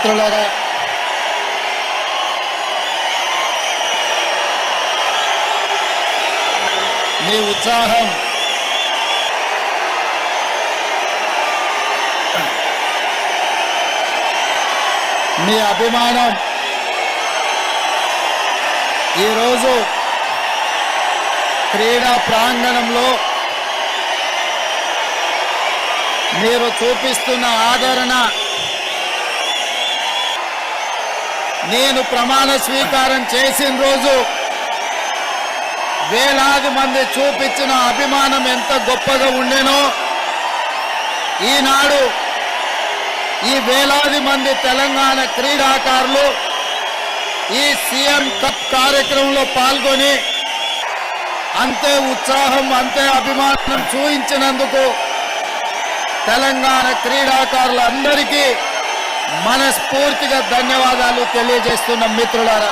మిత్రులారా, మీ ఉత్సాహం మీ అభిమానం ఈరోజు క్రీడా ప్రాంగణంలో మీరు చూపిస్తున్న ఆదరణ, నేను ప్రమాణ స్వీకారం చేసిన రోజు వేలాది మంది చూపించిన అభిమానం ఎంత గొప్పగా ఉండేనో, ఈనాడు ఈ వేలాది మంది తెలంగాణ క్రీడాకారులు ఈ సీఎం కప్ కార్యక్రమంలో పాల్గొని అంతే ఉత్సాహం, అంతే అభిమానం చూపించినందుకు తెలంగాణ క్రీడాకారులందరికీ మనస్ఫూర్తిగా ధన్యవాదాలు తెలియజేస్తున్న మిత్రులారా.